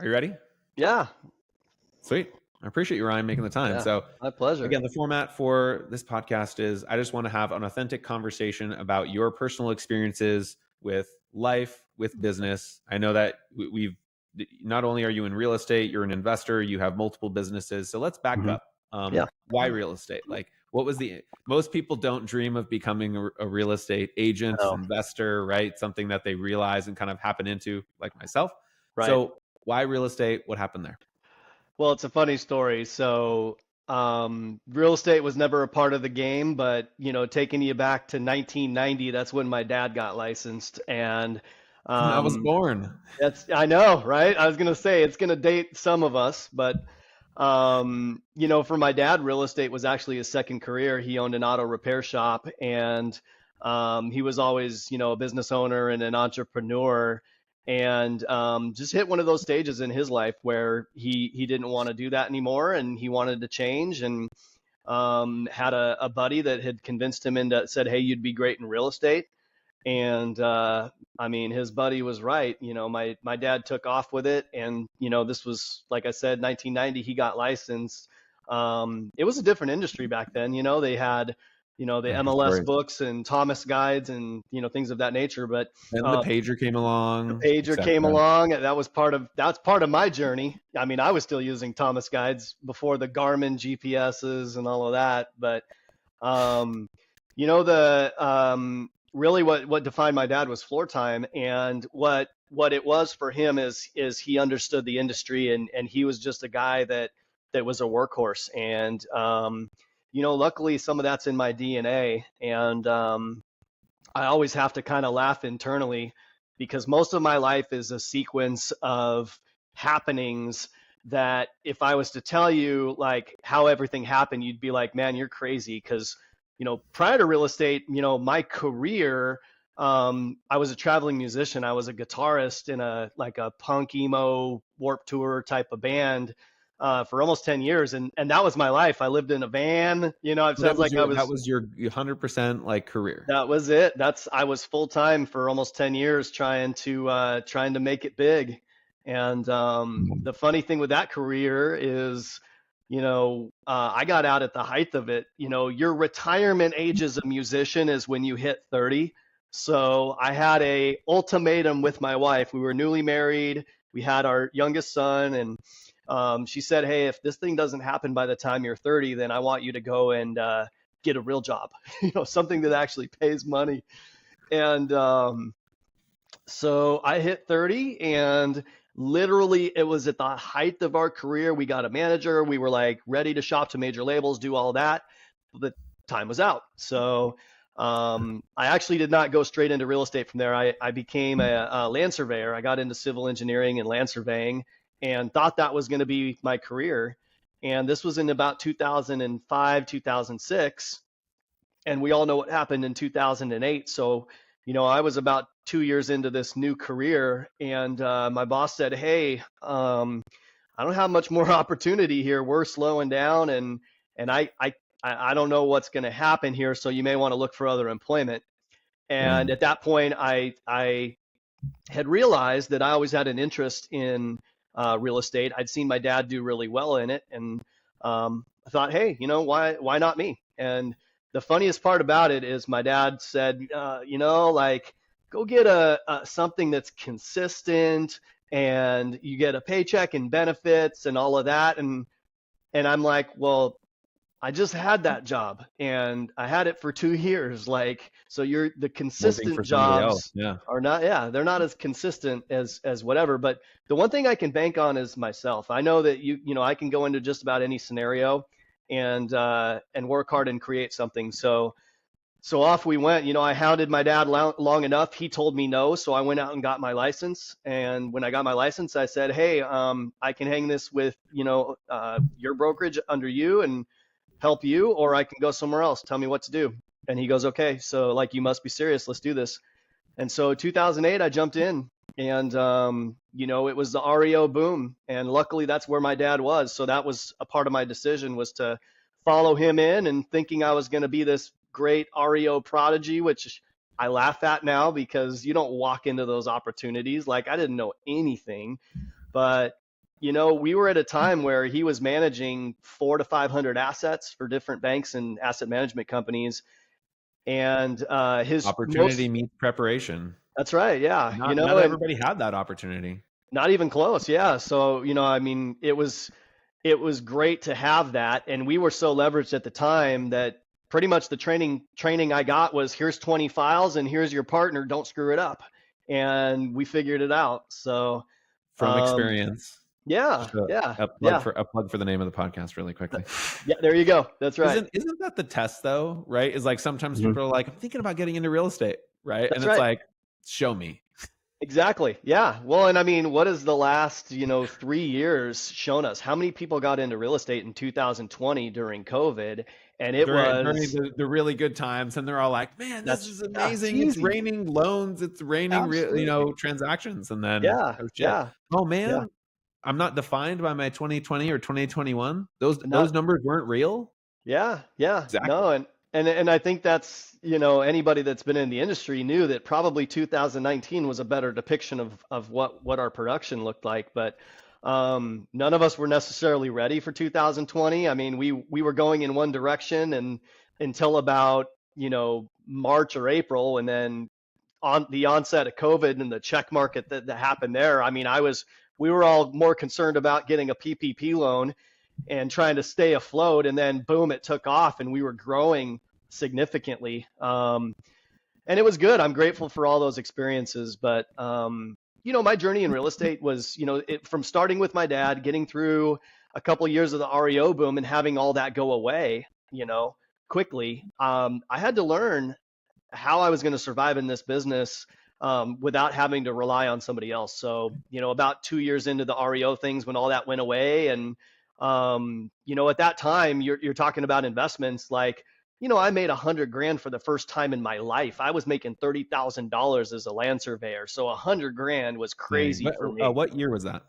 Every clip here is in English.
Are you ready? Yeah, Sweet. I appreciate you, Ryan, making the time. yeah, So, my pleasure. again, the format for this podcast is I just want to have an authentic conversation about your personal experiences with life, with business. I know that we've not only are you in real estate, you're an investor, you have multiple businesses. So let's back hmm up. Yeah. Why real estate? Like, what was the most people don't dream of becoming a real estate agent, Oh, investor, right? Something that they realize and kind of happen into, like myself. right. So, why real estate? What happened there? Well, it's a funny story. So, real estate was never a part of the game, but taking you back to 1990, that's when my dad got licensed, and I was um, born. I know, right? I was gonna say it's gonna date some of us, but for my dad, real estate was actually his second career. He owned an auto repair shop, and he was always, a business owner and an entrepreneur, and just hit one of those stages in his life where he didn't want to do that anymore, and he wanted to change, and had a buddy that had convinced him into said, "Hey, you'd be great in real estate." And I mean, his buddy was right. My dad took off with it, and this was, like I said, 1990. He got licensed. It was a different industry back then. They had the I hear MLS stories. books and Thomas guides and things of that nature. But Then the pager came the along, pager came etc. along. That's part of my journey. I mean, I was still using Thomas guides before the Garmin GPSs and all of that. But um, the really what defined my dad was floor time, and what it was for him is he understood the industry, and he was just a guy that was a workhorse, and luckily some of that's in my DNA, and I always have to kind of laugh internally because most of my life is a sequence of happenings that if I was to tell you like how everything happened, you'd be like, man, you're crazy. Because, prior to real estate, my career, I was a traveling musician. I was a guitarist in a punk emo Warp Tour type of band for almost 10 years. And that was my life. I lived in a van, it So that sounds was like I that was was your 100% like career. that was it. I was full time for almost 10 years trying to make it big. And the funny thing with that career is, I got out at the height of it. Your retirement age as a musician is when you hit 30. So I had a ultimatum with my wife. We were newly married. We had our youngest son, and she said, "Hey, if this thing doesn't happen by the time you're 30, then I want you to go and get a real job, something that actually pays money." And so I hit 30, and literally it was at the height of our career. We got a manager. We were like ready to shop to major labels, do all that. The time was out. So I actually did not go straight into real estate from there. I became a land surveyor. I got into civil engineering and land surveying and thought that was going to be my career. And this was in about 2005, 2006, and we all know what happened in 2008. So, I was about 2 years into this new career, and my boss said, "Hey, I don't have much more opportunity here. We're slowing down, and I don't know what's going to happen here. So you may want to look for other employment." And Mm. at that point, I had realized that I always had an interest in real estate. I'd seen my dad do really well in it, and I thought, hey, why not me? And the funniest part about it is my dad said, like, go get a something that's consistent, and you get a paycheck and benefits and all of that. And I'm like, well, I just had that job and I had it for 2 years. Like, so the Working consistent for somebody else. jobs Yeah. are not, yeah, they're not as consistent as whatever. But the one thing I can bank on is myself. I know that I can go into just about any scenario and work hard and create something. So off we went. I hounded my dad long enough. He told me no, so I went out and got my license. And when I got my license, I said, "Hey, I can hang this with your brokerage under you and help you, or I can go somewhere else. Tell me what to do." And he goes, "Okay, so like you must be serious. Let's do this." And so 2008, I jumped in, and it was the REO boom, and luckily that's where my dad was. So that was a part of my decision, was to follow him in, and thinking I was going to be this great REO prodigy, which I laugh at now because you don't walk into those opportunities. Like, I didn't know anything, but we were at a time where he was managing 400 to 500 assets for different banks and asset management companies, and his Opportunity most. meets preparation. That's right, yeah. Not And everybody had that opportunity. not even close, yeah. So I mean, it was great to have that, and we were so leveraged at the time that pretty much the training I got was, here's 20 files and here's your partner, don't screw it up, and we figured it out. So From um, experience. yeah, Just yeah, a plug yeah, for the name of the podcast really quickly. yeah. There you go. That's right. Isn't that the test though, right? Is like sometimes Mhm. people are like, I'm thinking about getting into real estate, right? And That's it's right. like, show me. Exactly. Yeah. Well, and I mean, what has the last 3 years shown us? How many people got into real estate in 2020 during COVID? And it During was the really good times, and they're all like, man, this that's is yeah, it's amazing. It's easy. raining loans, it's raining real, Absolutely. transactions. And then Yeah. oh shit. Yeah. Oh Yeah. man, I'm not defined by my 2020 or 2021. Those Not numbers weren't real. Yeah. Yeah. Exactly. No, and I think that's, anybody that's been in the industry knew that probably 2019 was a better depiction of what our production looked like, but none of us were necessarily ready for 2020. I mean, we were going in one direction, and until about, March or April, and then on the onset of COVID and the check market that happened there. I mean, we were all more concerned about getting a PPP loan and trying to stay afloat. And then boom, it took off, and we were growing significantly. And it was good. I'm grateful for all those experiences. But my journey in real estate was, from starting with my dad, getting through a couple of years of the REO boom and having all that go away, quickly. I had to learn how I was going to survive in this business, without having to rely on somebody else. So, about 2 years into the REO things, when all that went away, and at that time, you're talking about investments like, I made 100 grand for the first time in my life. I was making $30,000 as a land surveyor, so 100 grand was Dang. crazy for me. What year was that?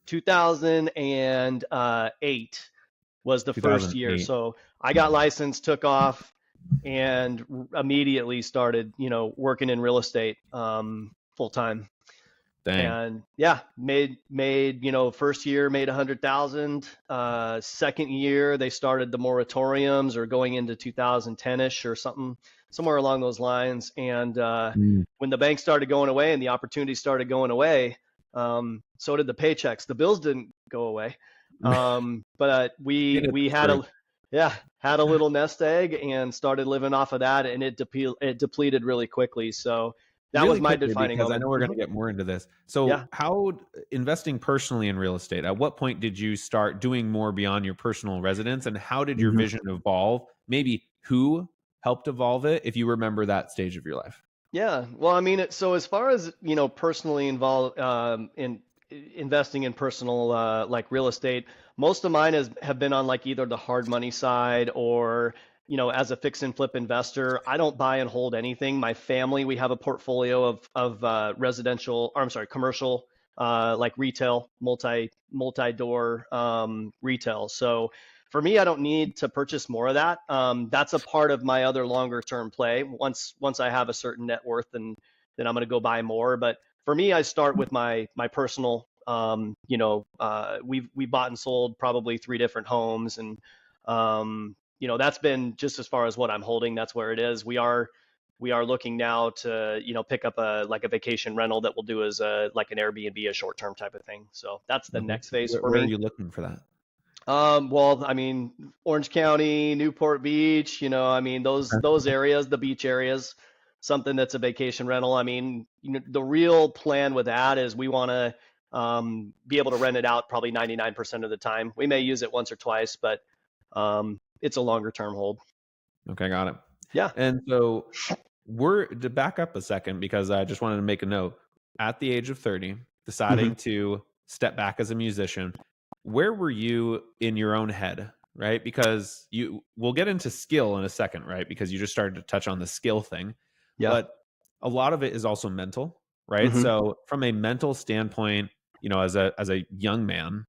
2008 was the first year. 2008. So I got licensed, took off, and immediately started, working in real estate, full time. Dang. And yeah, made first year made 100,000. Second year they started the moratoriums, or going into 2010ish or something, somewhere along those lines. And Mm. when the bank started going away and the opportunities started going away, so did the paychecks. The bills didn't go away, but Get we it had through. a little nest egg and started living off of that, and it depleted really quickly. So that was Really my quickly, defining because I moment. know we're going to get more into this. Yeah. So, investing personally in real estate, at what point did you start doing more beyond your personal residence, and how did your Mhm. vision evolve? Maybe who helped evolve it, if you remember that stage of your life? Yeah. Well, I mean, so as far as, personally involved, in investing in personal, like real estate, most of mine have been on like either the hard money side, or, as a fix and flip investor. I don't buy and hold anything. My family, we have a portfolio of residential, or I'm sorry, commercial, like retail, multi door, retail. So for me, I don't need to purchase more of that. That's a part of my other longer term play. Once I have a certain net worth, then I'm going to go buy more. But for me, I start with my personal. We bought and sold probably 3 different homes, and that's been just as far as what I'm holding. That's where it is. We are looking now to, pick up a vacation rental that we'll do as a like an Airbnb, a short term type of thing. So that's the Okay. next phase for Where are me. you looking for that? Well, I mean, Orange County, Newport Beach, I mean, those areas, the beach areas, something that's a vacation rental. I mean, the real plan with that is we want to, be able to rent it out probably 99% of the time. We may use it once or twice, but it's a longer term hold. Okay, got it. Yeah. And so, we're to back up a second, because I just wanted to make a note. At the age of 30, Mhm. deciding to step back as a musician, where were you in your own head, right? Because we'll get into skill in a second, right? Because you just started to touch on the skill thing, Yeah. but a lot of it is also mental, right? Hmm. So, from a mental standpoint, as a young man,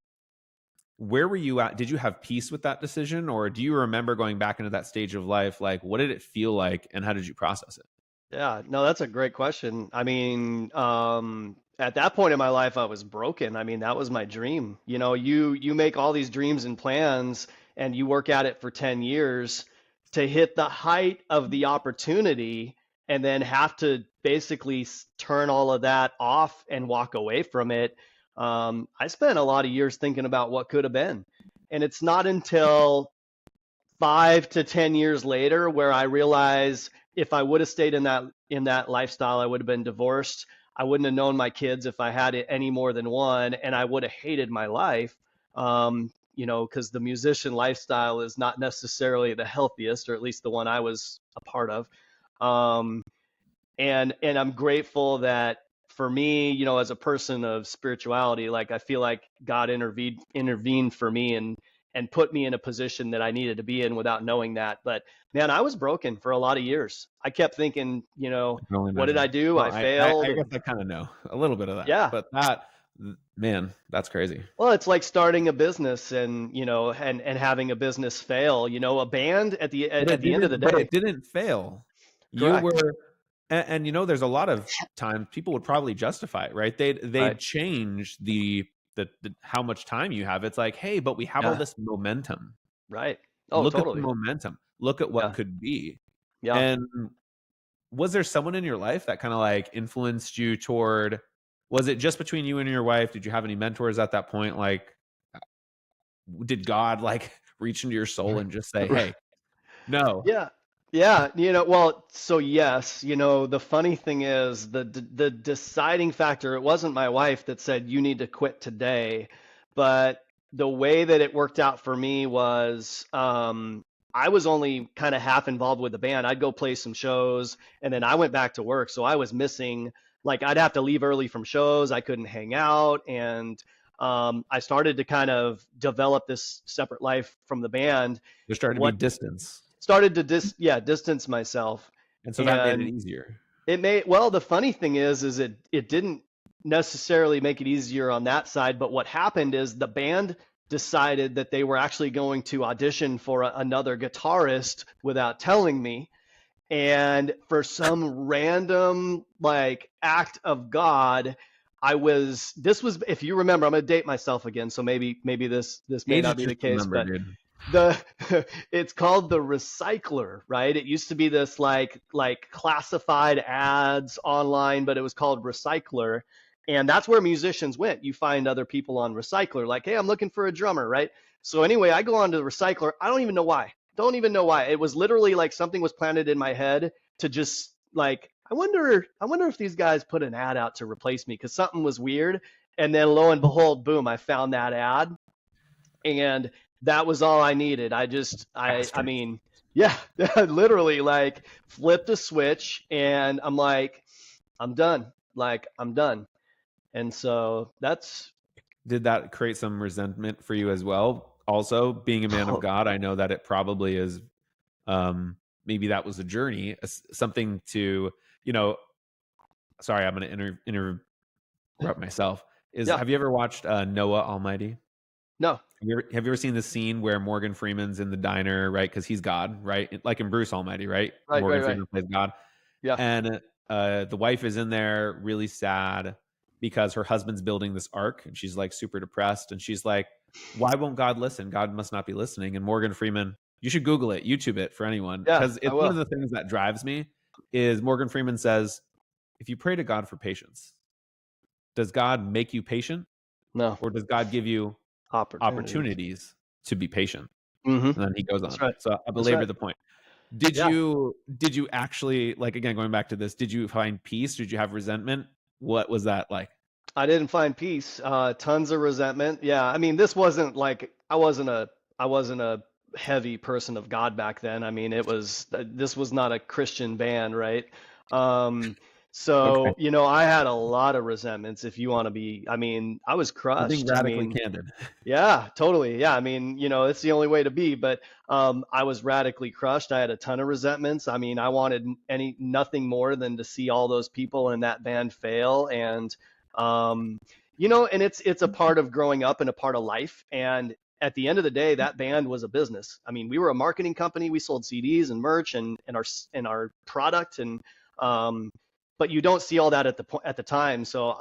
where were you at? Did you have peace with that decision, or do you remember going back into that stage of life? Like, what did it feel like, and how did you process it? Yeah, no, that's a great question. I mean, At that point in my life, I was broken. I mean, that was my dream. You know, you make all these dreams and plans and you work at it for 10 years to hit the height of the opportunity and then have to basically turn all of that off and walk away from it. I spent a lot of years thinking about what could have been. And it's not until 5 to 10 years later where I realize if I would have stayed in that lifestyle, I would have been divorced. I wouldn't have known my kids if I had it any more than one, and I would have hated my life. You know, because the musician lifestyle is not necessarily the healthiest, or at least the one I was a part of. Um, and I'm grateful that for me, you know, as a person of spirituality, like I feel like God intervened for me and put me in a position that I needed to be in without knowing that. But man, I was broken for a lot of years. I kept thinking, you know, I can only what did I imagine. do? Well, I failed. I guess And I kind of know a little bit of that, yeah, but that, man, that's crazy. well, it's like starting a business and, you know, and having a business fail, you know, a band at the end of the But day. it didn't fail. You Correct. were, and you know, there's a lot of times people would probably justify it, right? Right. They'd change the how much time you have. It's like, hey, but we have all Yeah. this momentum. Right. Oh, Look at the totally. momentum. Look at what Yeah. could be. Yeah. And was there someone in your life that kind of like influenced you toward? Was it just between you and your wife? Did you have any mentors at that point? Like, did God like reach into your soul and just say, "Hey, no"? Yeah. Yeah, you know, well, so yes, you know, the funny thing is the deciding factor, it wasn't my wife that said you need to quit today, but the way that it worked out for me was I was only kind of half involved with the band. I'd go play some shows and then I went back to work, so I was missing like I'd have to leave early from shows, I couldn't hang out and I started to kind of develop this separate life from the band. There started to be What distance, started to distance myself, and so that made it and easier. it made, well, the funny thing is it didn't necessarily make it easier on that side, but what happened is the band decided that they were actually going to audition for another guitarist without telling me, and for some random like act of God, I was, this was, if you remember, I'm going to date myself again, so maybe this may Age is not be the just a case, number, but dude. the it's called the recycler, right? It used to be this like classified ads online, but it was called recycler, and that's where musicians went. You find other people on recycler like, hey, I'm looking for a drummer, right? So anyway, I go on to the recycler. I don't even know why. Don't even know why. It was literally like something was planted in my head to just like, I wonder if these guys put an ad out to replace me because something was weird. And then lo and behold, boom, I found that ad, and that was all I needed. I Bastard. mean, yeah, literally like flipped a switch and I'm like, I'm done. Like I'm done. And so that's Did that create some resentment for you as well? Also, being a man of oh, God, I know that it probably is. Maybe that was a journey, something to, you know. Sorry, I'm going to interrupt myself. Is yeah, Have you ever watched Noah Almighty? no, Have you ever seen the scene where Morgan Freeman's in the diner, right? Because he's God, right? Like in Bruce Almighty, right? right, right, Morgan right. Freeman plays God. Yeah, And the wife is in there really sad because her husband's building this ark and she's like super depressed. And she's like, why won't God listen? God must not be listening. And Morgan Freeman, you should Google it, YouTube it for anyone. yeah, Because I it's one of will. the things that drives me is Morgan Freeman says, if you pray to God for patience, does God make you patient No or does God give you opportunities. opportunities to be patient? Mm-hmm. And then he goes That's on. right. So I That's belabor right. the point. Did Yeah. you did you actually, like, again, going back to this, did you find peace? Did you have resentment? What was that like? I didn't find peace. Tons of resentment. Yeah, I mean, this wasn't like I wasn't a heavy person of God back then. I mean, it was this was not a Christian band, right? Um, Okay. so you know, I had a lot of resentments. If you want to be, I mean, I was You're being crushed. I radically mean, candid. yeah, totally. Yeah, I mean, you know, it's the only way to be. But I was radically crushed. I had a ton of resentments. I mean, I wanted nothing more than to see all those people in that band fail. And um, you know, and it's a part of growing up and a part of life. And at the end of the day, that band was a business. I mean, we were a marketing company. We sold CDs and merch and our product and um, but you don't see all that at the time. So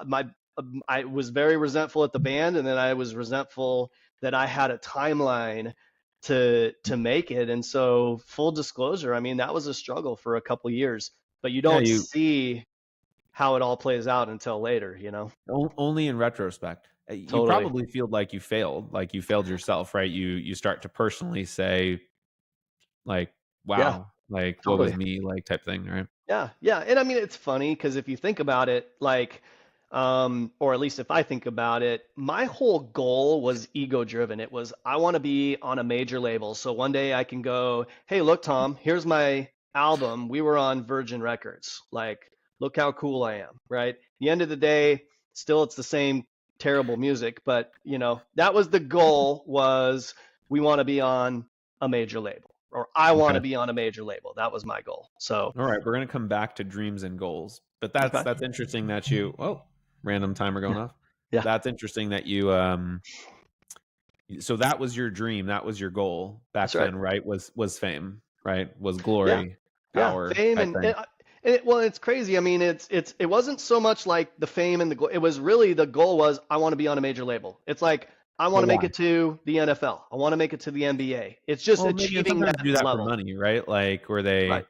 I was very resentful at the band, and then I was resentful that I had a timeline to make it. And so, full disclosure, I mean, that was a struggle for a couple years, but you Yeah, don't see how it all plays out until later, you know? only in retrospect. You Totally. probably feel like you failed yourself, right? You start to personally say like, Yeah, "Wow, like what was totally. me?" like type thing, right? Yeah, yeah. And I mean, it's funny because if you think about it, like, or at least if I think about it, my whole goal was ego driven. It was, I want to be on a major label. So one day I can go, hey, look, Tom, here's my album. We were on Virgin Records. Like, look how cool I am, right? At the end of the day, still it's the same terrible music, but that was the goal, was we want to be on a major label, or I want Okay. to be on a major label. That was my goal. So, All right, we're gonna come back to dreams and goals, but that's okay. that's interesting that you. Oh, random timer going Yeah. off. Yeah. That's interesting that you. So that was your dream. That was your goal That's back right. then, right? Was fame, right? Was Yeah. glory, Yeah. power Fame type thing. well, it's crazy. I mean, it wasn't so much like the fame and the goal. It was really, the goal was, I want to be on a major label. It's like, I want But to make why? it to the NFL. I want to make it to the NBA. It's just Well, maybe and achieving sometimes that do that for level. money, right? Like where Right.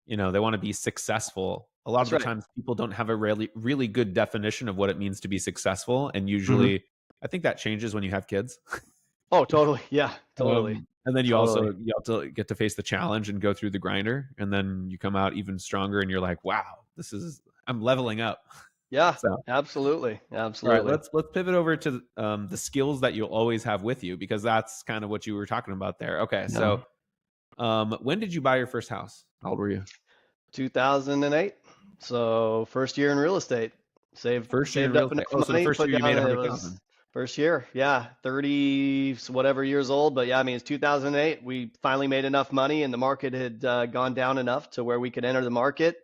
they want to be successful. A lot of That's the right. times people don't have a really good definition of what it means to be successful, and Hmm. usually I think that changes when you have kids. Oh, totally. Yeah. Totally. And then Totally. you also get to face the challenge and go through the grinder, and then you come out even stronger, and you're like, "Wow, I'm leveling up." Yeah. So, Absolutely. all right, Absolutely. let's pivot over to the skills that you'll always have with you because that's kind of what you were talking about there. Okay, Yeah. so when did you buy your first house? How old were you? 2008. So first year in real estate. Saved First year in saved real up estate. enough Oh, so the money, first put year you made down. a It hundred was thousand. first year. Yeah, 30 whatever years old, but yeah, I mean, it's 2008. We finally made enough money, and the market had gone down enough to where we could enter the market.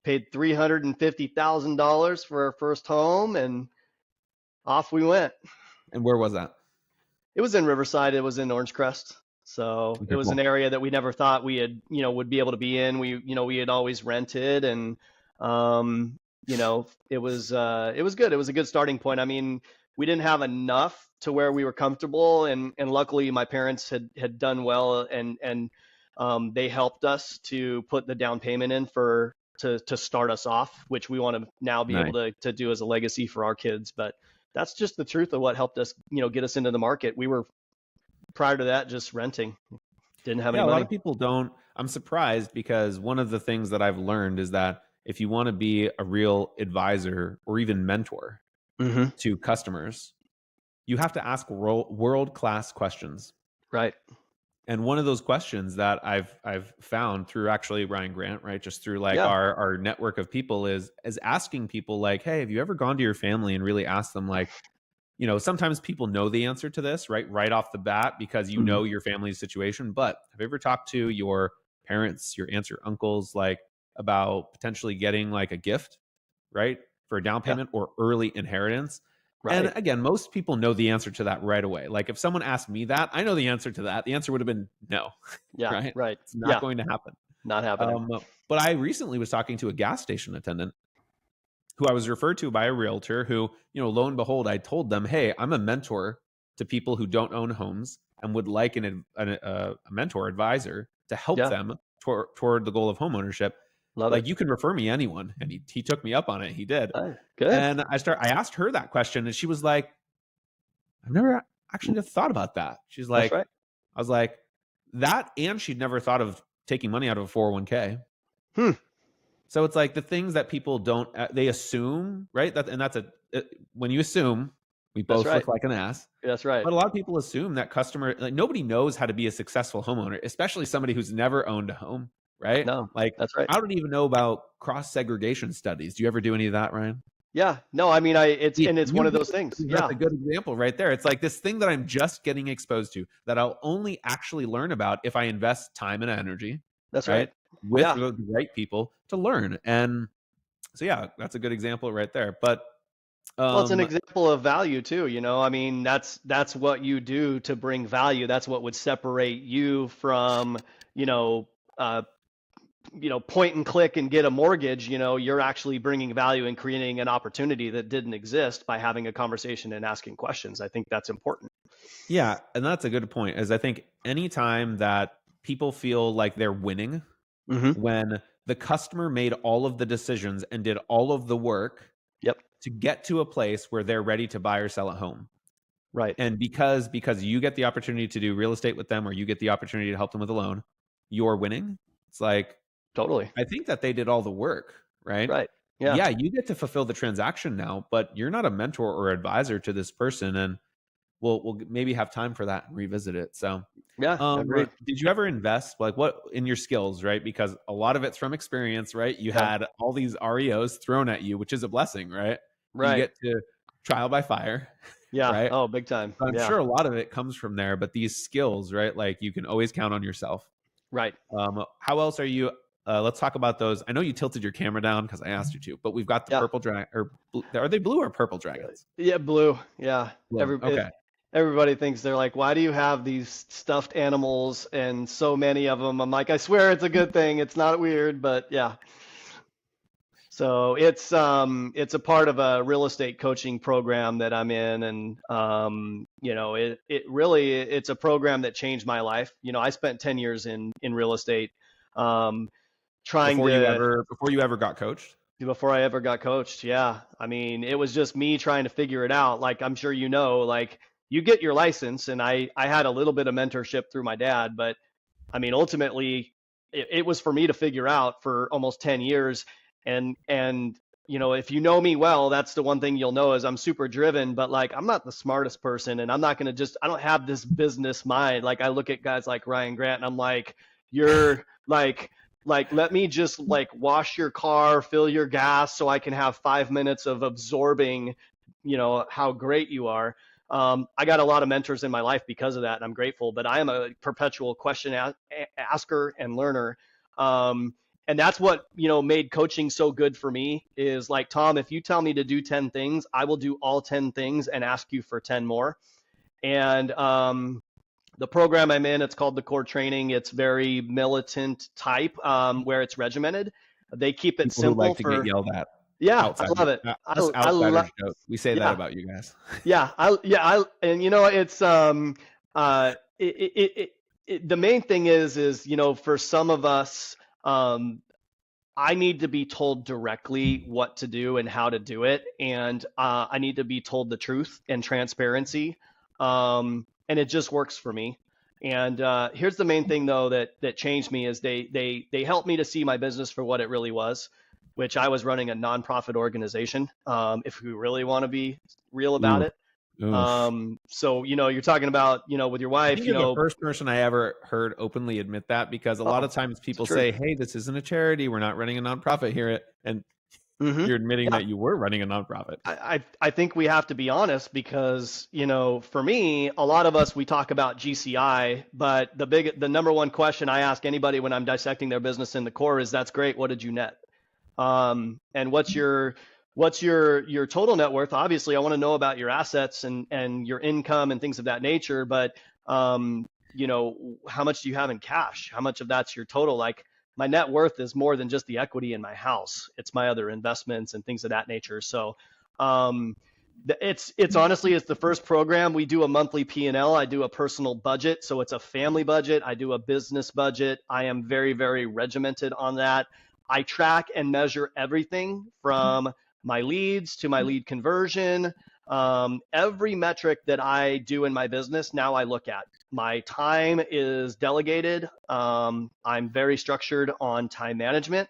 Paid $350,000 for our first home, and off we went. And where was that? It was in Riverside. It was in Orange Crest. So it Okay, was an cool. area that we never thought we had, would be able to be in. We had always rented, and um, it was good. It was a good starting point. I mean, we didn't have enough to where we were comfortable, and luckily my parents had done well, and they helped us to put the down payment in to start us off, which we want to now be able Nice. to do as a legacy for our kids. But that's just the truth of what helped us, get us into the market. We were, prior to that, just renting, didn't have any Yeah, a lot money. of people don't. I'm surprised because one of the things that I've learned is that if you want to be a real advisor or even mentor Hmm. to customers, you have to ask world class questions. Right. And one of those questions that I've found through actually Ryan Grant, right, just through like Yeah. our network of people is asking people like, hey, have you ever gone to your family and really asked them like, sometimes people know the answer to this, right off the bat because you Hmm. know your family's situation. But have you ever talked to your parents, your aunts, your uncles, like about potentially getting like a gift, right, for a down Yeah. payment or early inheritance? And Right. again, most people know the answer to that right away. Like if someone asked me that, I know the answer to that. The answer would have been no, Yeah. right? Right. It's not Yeah. going to happen. Not happening. Um, but I recently was talking to a gas station attendant who I was referred to by a realtor who, lo and behold, I told them, hey, I'm a mentor to people who don't own homes and would like a mentor advisor to help Yeah. them toward the goal of home ownership. Love it. Like you can refer me anyone. And he took me up on it. He did. Good. And I asked her that question and she was like, I've never actually thought about that. She's That's like, right. I was like, that and she'd never thought of taking money out of a 401k. Hmm. So it's like the things that people don't they assume, right? When you assume, we That's both right. look like an ass. That's right. But a lot of people assume that like nobody knows how to be a successful homeowner, especially somebody who's never owned a home, right? No, Like that's right. I don't even know about cross segregation studies. Do you ever do any of that, Ryan? Yeah. No, I mean, Yeah, it's you one of do. those things. That's Yeah. a good example right there. It's like this thing that I'm just getting exposed to that I'll only actually learn about if I invest time and energy, That's right. right? With Yeah. the right people to learn. And so yeah, that's a good example right there. But Well, it's an um example of value too, I mean, that's what you do to bring value. That's what would separate you from, you know, uh, point and click and get a mortgage. You're actually bringing value and creating an opportunity that didn't exist by having a conversation and asking questions. I think that's important. Yeah, and that's a good point. Is I think anytime that people feel like they're winning Hmm. when the customer made all of the decisions and did all of the work Yep. to get to a place where they're ready to buy or sell a home. Right. And because you get the opportunity to do real estate with them or you get the opportunity to help them with a loan, you're winning. It's like, Totally. I think that they did all the work, right? Right. Yeah. Yeah, you get to fulfill the transaction now, but you're not a mentor or advisor to this person, and we'll maybe have time for that and revisit it. So, Yeah. Agreed. did you ever invest like what in your skills, right? Because a lot of it's from experience, right? You Yeah. had all these REOs thrown at you, which is a blessing, right? You Right. get to trial by fire, Yeah. right? Oh, big time. So I'm Yeah. sure a lot of it comes from there, but these skills, right? Like you can always count on yourself. Right. How else are you? Let's talk about those. I know you tilted your camera down because I asked you to, but we've got the Yeah. purple dragon, or are they blue or purple dragons? Yeah. Blue. Yeah. Blue. Okay. Everybody thinks, they're like, why do you have these stuffed animals and so many of them? I'm like, I swear it's a good thing. It's not weird, but yeah. So it's a part of a real estate coaching program that I'm in, and it's a program that changed my life. I spent 10 years in real estate, um, trying to Before you ever got coached. before I ever got coached. Yeah, I mean, it was just me trying to figure it out. Like, I'm sure like, you get your license, and I had a little bit of mentorship through my dad, but I mean, ultimately, it was for me to figure out for almost 10 years. And if you know me well, that's the one thing you'll know is I'm super driven, but like, I'm not the smartest person, and I'm not going to I don't have this business mind. Like, I look at guys like Ryan Grant, and I'm like, you're let me just like wash your car, fill your gas so I can have 5 minutes of absorbing, how great you are. I got a lot of mentors in my life because of that, and I'm grateful. But I am a perpetual question asker and learner, and that's what made coaching so good for me. Is like, Tom, if you tell me to do 10 things, I will do all 10 things and ask you for 10 more. And the program I'm in, it's called the Core Training. It's very militant type, where it's regimented. They keep it People who simple like to get yelled at. Yeah, I Outsiders. love it. Us I outsiders love joke. We say that Yeah. about you guys. Yeah, and it's the main thing is for some of us, I need to be told directly what to do and how to do it, and I need to be told the truth and transparency, and it just works for me. And here's the main thing though that changed me is they helped me to see my business for what it really was, which I was running a nonprofit organization. If we really want to be real about Ooh. it. Oof. So you're talking about with your I wife. think you're the first person I ever heard openly admit that, because a lot Oh, of times it's people true. say, "Hey, this isn't a charity. We're not running a nonprofit here," and Hmm. you're admitting Yeah. that you were running a nonprofit. I think we have to be honest because, for me, a lot of us, we talk about GCI, but the number one question I ask anybody when I'm dissecting their business in the core is, that's great. What did you net? And what's your total net worth? Obviously, I want to know about your assets and your income and things of that nature, but, how much do you have in cash? How much of that's your total? Like, my net worth is more than just the equity in my house. It's my other investments and things of that nature. So, um, it's honestly, it's the first program. We do a monthly P&L. I do a personal budget, so it's a family budget. I do a business budget. I am very, very regimented on that. I track and measure everything from my leads to my lead conversion. Every metric that I do in my business, now I look at. My time is delegated. I'm very structured on time management,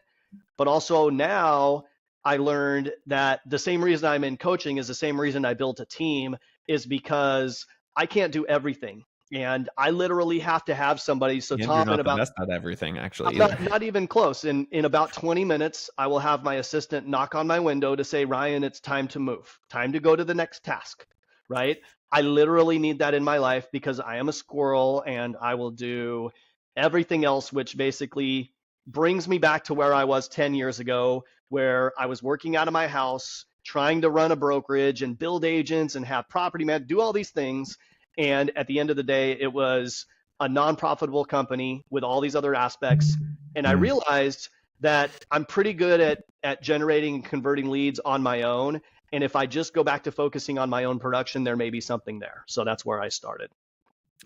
but also now I learned that the same reason I'm in coaching is the same reason I built a team, is because I can't do everything. And I literally have to have somebody. So And you're Tom, in not the about best at everything, actually, I'm either. not even close. In about 20 minutes, I will have my assistant knock on my window to say, Ryan, it's time to move, time to go to the next task, right? I literally need that in my life because I am a squirrel, and I will do everything else, which basically brings me back to where I was 10 years ago, where I was working out of my house, trying to run a brokerage and build agents and have property man, do all these things. And at the end of the day, it was a non-profitable company with all these other aspects. And I realized that I'm pretty good at generating and converting leads on my own. And if I just go back to focusing on my own production, there may be something there. So that's where I started.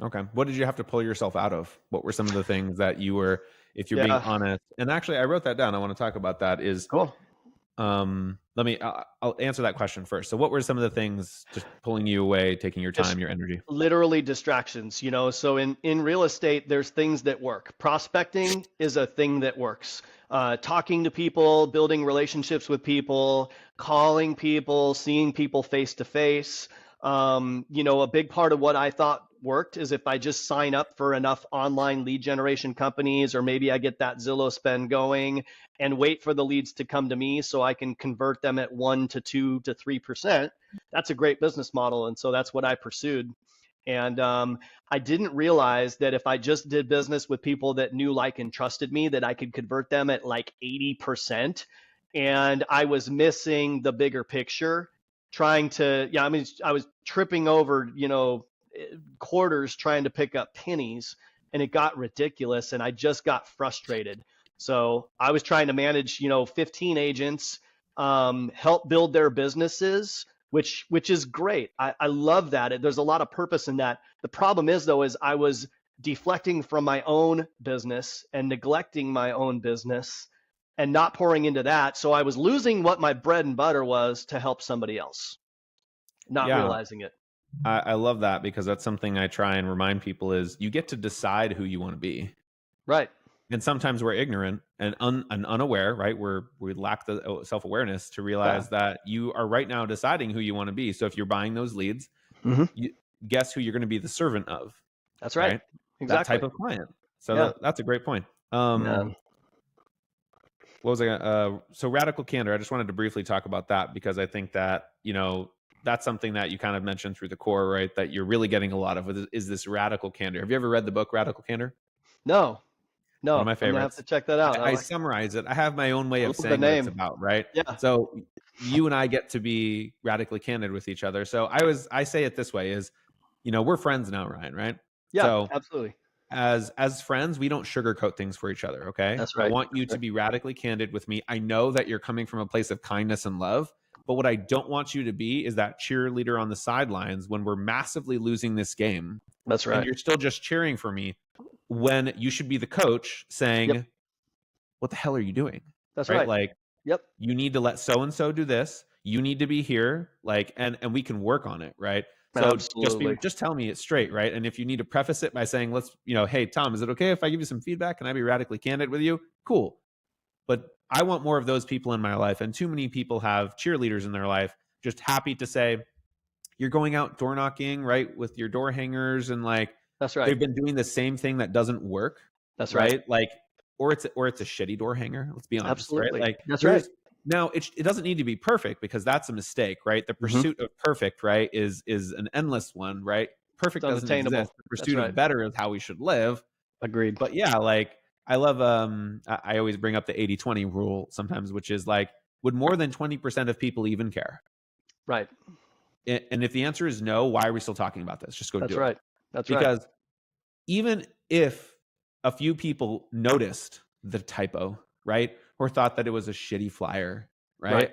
Okay. What did you have to pull yourself out of? What were some of the things that you were, if you're being Yeah, honest, and actually I wrote that down. I want to talk about that is, cool. I'll answer that question first. So what were some of the things just pulling you away, taking your Just time, your energy? literally distractions, you know. So in real estate, there's things that work. Prospecting is a thing that works. Talking to people, building relationships with people, calling people, seeing people face to face. You know, a big part of what I thought worked is if I just sign up for enough online lead generation companies, or maybe I get that Zillow spend going and wait for the leads to come to me so I can convert them at 1 to 2 to 3%. That's a great business model. And so that's what I pursued. And I didn't realize that if I just did business with people that knew, like, and trusted me, that I could convert them at like 80%. And I was missing the bigger picture, trying to, yeah, I mean, I was tripping over, you know, quarters trying to pick up pennies, and it got ridiculous. And I just got frustrated. So I was trying to manage, you know, 15 agents, help build their businesses, which is great. I love that. There's a lot of purpose in that. The problem is, though, is I was deflecting from my own business and neglecting my own business and not pouring into that. So I was losing what my bread and butter was to help somebody else, not Yeah. realizing it. I love that because that's something I try and remind people is you get to decide who you want to be. Right. And sometimes we're ignorant and, and unaware, right? We lack the self-awareness to Yeah. realize that you are right now deciding who you want to be. So if you're buying those leads, Mm-hmm. you guess who you're going to be the servant of, That's right. right? That type Exactly. of client. So Yeah. that's a great point. Yeah. What was I? So radical candor. I just wanted to briefly talk about that because I think that, you know, that's something that you kind of mentioned through the core, right? That you're really getting a lot of is this radical candor. Have you ever read the book Radical Candor? No. One of No. my I'm gonna have to favorites. check that out. I summarize it. I have my own way I of love the saying what it's name. about, right? Yeah. So you and I get to be radically candid with each other. So I say it this way is, you know, we're friends now, Ryan, right? Yeah. So Absolutely. as friends, we don't sugarcoat things for each other, okay? That's I right. want you That's to right. be radically candid with me. I know that you're coming from a place of kindness and love, but what I don't want you to be is that cheerleader on the sidelines when we're massively losing this game That's and right. you're still just cheering for me when you should be the coach Yep. saying, "What the hell are you doing?" That's Right? right. Like, Yep. you need to let so and so do this, you need to be here, like, and we can work on it, right? So Absolutely. just tell me it straight, right? And if you need to preface it by saying, let's, you know, hey Tom, is it okay if I give you some feedback? Can I be radically candid with you? Cool. But I want more of those people in my life, and too many people have cheerleaders in their life just happy to say, you're going out door knocking, right, with your door hangers, and like That's right. they've been doing the same thing that doesn't work, That's right. right? Like, or it's a shitty door hanger. Let's be honest, right? Absolutely. Like, That's right. there's now it doesn't need to be perfect because that's a mistake, right? The Mm-hmm. pursuit of perfect, right, is an endless one, right? It's Perfect doesn't exist. unattainable. The That's pursuit right. of better is how we should live. Agreed. But yeah, like I love I always bring up the 80-20 rule sometimes, which is like, would more than 20% of people even care? Right. And if the answer is no, why are we still talking about this? Just go That's do it. right. That's right. Because even if a few people noticed the typo, right? Or thought that it was a shitty flyer, right? Right.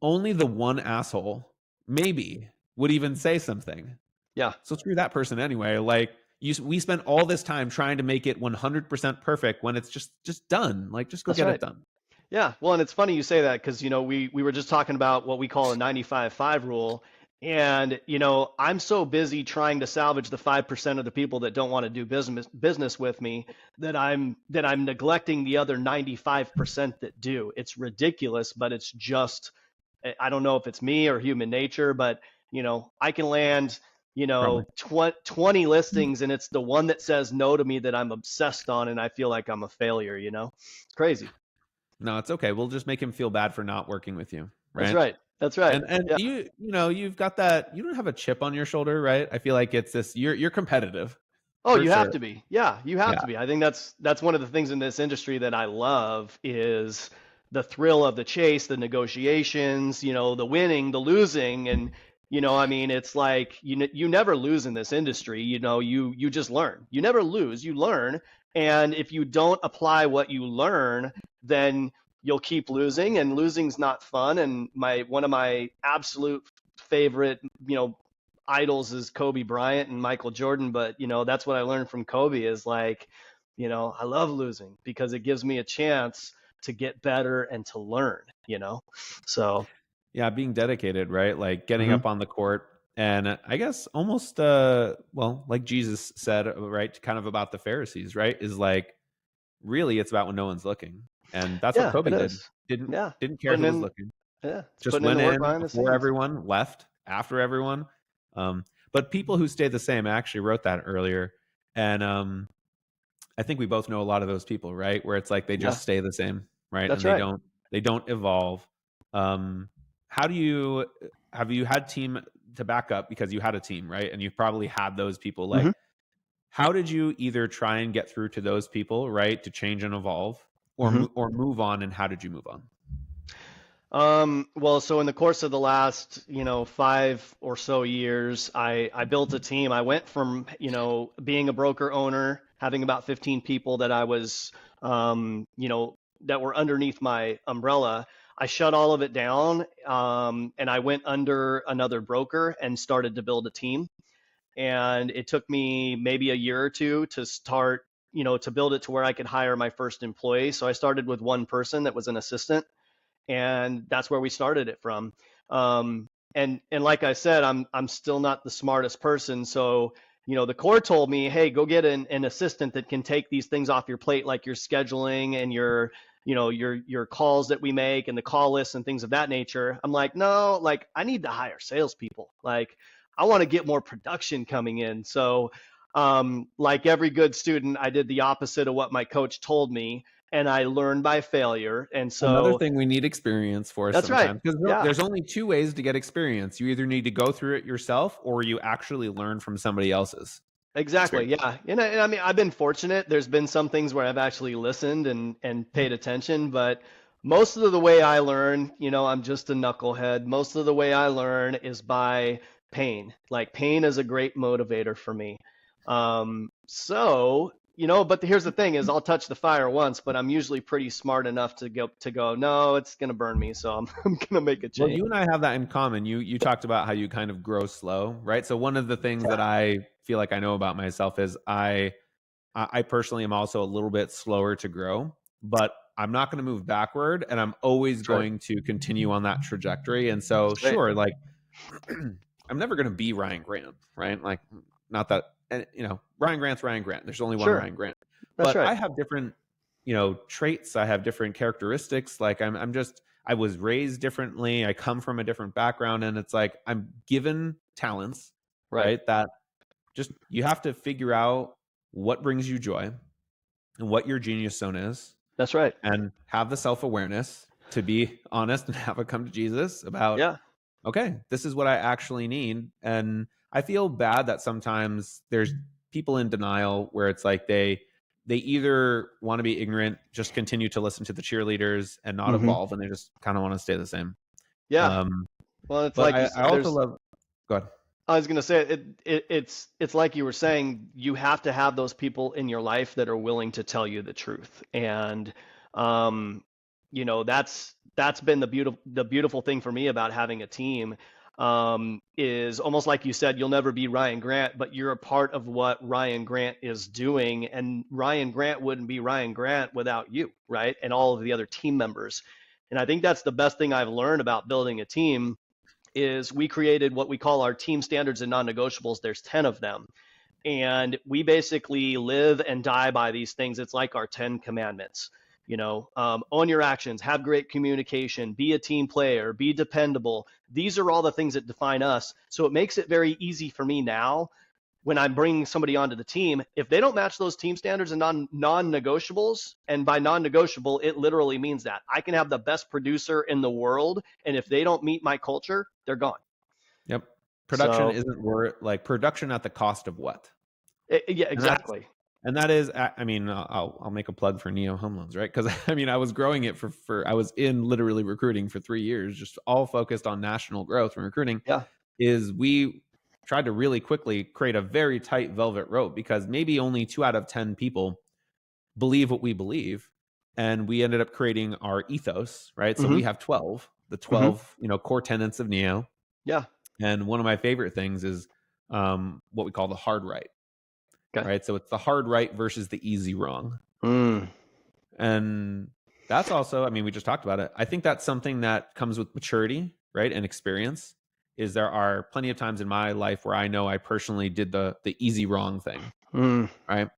Only the one asshole maybe would even say something. Yeah. So screw that person anyway. Like we spent all this time trying to make it 100% perfect when it's just done. Like just go That's get right. it done. Yeah. Well, and it's funny you say that because, you know, we were just talking about what we call a 95-5 rule. And, you know, I'm so busy trying to salvage the 5% of the people that don't want to do business with me that I'm neglecting the other 95% that do. It's ridiculous, but it's just, I don't know if it's me or human nature, but, you know, I can land, you Probably. know, 20 listings and it's the one that says no to me that I'm obsessed on, and I feel like I'm a failure, you know? It's crazy. No, it's okay. We'll just make him feel bad for not working with you, That's right? right. That's right. And Yeah. you know, you've got that, you don't have a chip on your shoulder, right? I feel like it's this, you're competitive Oh, for you have sure. to be. Yeah, you have Yeah. to be. I think that's one of the things in this industry that I love is the thrill of the chase, the negotiations, you know, the winning, the losing, and I mean, it's like you never lose in this industry. You just learn. You never lose, you learn. And if you don't apply what you learn, then you'll keep losing, and losing's not fun. And my one of my absolute favorite, idols is Kobe Bryant and Michael Jordan, but that's what I learned from Kobe is like, I love losing because it gives me a chance to get better and to learn. So, Yeah, being dedicated, right? Like getting mhm. up on the court. And I guess almost well, like Jesus said, right, kind of about the Pharisees, right? Is like really it's about when no one's looking. And that's what Yeah, Kobe it did. is. Didn't Yeah. didn't care Putting who was in looking. yeah, it's Just putting in went the work in behind the before scenes. everyone, left after everyone. But people who stay the same, I actually wrote that earlier. And I think we both know a lot of those people, right? Where it's like they Yeah, just stay the same, right? that's And right. they don't evolve. How do you have you had team to back up because you had a team, right? And you've probably had those people. Like, Mhm. how did you either try and get through to those people, right, to change and evolve, or Mhm. or move on? And how did you move on? Well, so in the course of the last, 5 or so years, I built a team. I went from, being a broker owner, having about 15 people that I was, that were underneath my umbrella. I shut all of it down, and I went under another broker and started to build a team. And it took me maybe a year or two to start, to build it to where I could hire my first employee. So I started with one person that was an assistant, and that's where we started it from. And like I said, I'm still not the smartest person, so the core told me, hey, go get an assistant that can take these things off your plate, like your scheduling and your calls that we make and the call lists and things of that nature. I'm like, no, like I need to hire salespeople. Like I want to get more production coming in. So like every good student, I did the opposite of what my coach told me, and I learned by failure. And Another so thing we need experience for that's right. sometimes, because Yeah, there's only two ways to get experience. You either need to go through it yourself or you actually learn from somebody else's exactly. experience. Yeah. And I mean, I've been fortunate. There's been some things where I've actually listened and paid attention, but most of the way I learn, I'm just a knucklehead. Most of the way I learn is by pain. Like pain is a great motivator for me. But here's the thing is I'll touch the fire once, but I'm usually pretty smart enough to go, no, it's gonna burn me. So I'm I'm gonna make a Well, change. you and I have that in common. You talked about how you kind of grow slow, right? So one of the things that Yeah. I feel like I know about myself is I personally am also a little bit slower to grow, but I'm not going to move backward, and I'm always That's right. going to continue on that trajectory. And so, That's great. sure, like I'm never going to be Ryan Grant, right? Like, not that, and Ryan Grant's Ryan Grant. There's only one Sure. Ryan Grant, That's but right. I have different, traits. I have different characteristics. Like, I'm just, I was raised differently. I come from a different background, and it's like I'm given talents, Right. right? That just you have to figure out what brings you joy and what your genius zone is, That's right. and have the self-awareness to be honest and have it come to Jesus about, Yeah. okay, this is what I actually need. And I feel bad that sometimes there's people in denial where it's like they either want to be ignorant, just continue to listen to the cheerleaders and not Hmm. evolve, and they just kind of want to stay the same. Yeah. um Well, it's but like I, you I said, also love, go ahead. I was gonna say it's like you were saying, you have to have those people in your life that are willing to tell you the truth. And um, that's been the beautiful thing for me about having a team, is almost like you said, you'll never be Ryan Grant, but you're a part of what Ryan Grant is doing, and Ryan Grant wouldn't be Ryan Grant without you, right? And all of the other team members. And I think that's the best thing I've learned about building a team is we created what we call our team standards and non-negotiables. There's 10 of them. And we basically live and die by these things. It's like our 10 commandments. Own your actions, have great communication, be a team player, be dependable. These are all the things that define us. So it makes it very easy for me now when I'm bringing somebody onto the team. If they don't match those team standards and non-negotiables, and by non-negotiable, it literally means that I can have the best producer in the world, and if they don't meet my culture, they're gone. Yep. Production So isn't worth, like, production at the cost of what? yeah, And that's exactly. and that is, I mean, I'll make a plug for Neo Home Loans, right? Because I mean, I was growing it for I was in literally recruiting for 3 years, just all focused on national growth and recruiting. Yeah. is we tried to really quickly create a very tight velvet rope because maybe only 2 out of 10 people believe what we believe, and we ended up creating our ethos, right? So we Hmm. have 12, the Hmm. 12, core tenets of Neo, Yeah. and one of my favorite things is what we call the hard right, Okay. right? So it's the hard right versus the easy wrong. Mm. And that's also, I mean, we just talked about it. I think that's something that comes with maturity, right? And experience. Is there are plenty of times in my life where I know I personally did the easy wrong thing, Mm. right?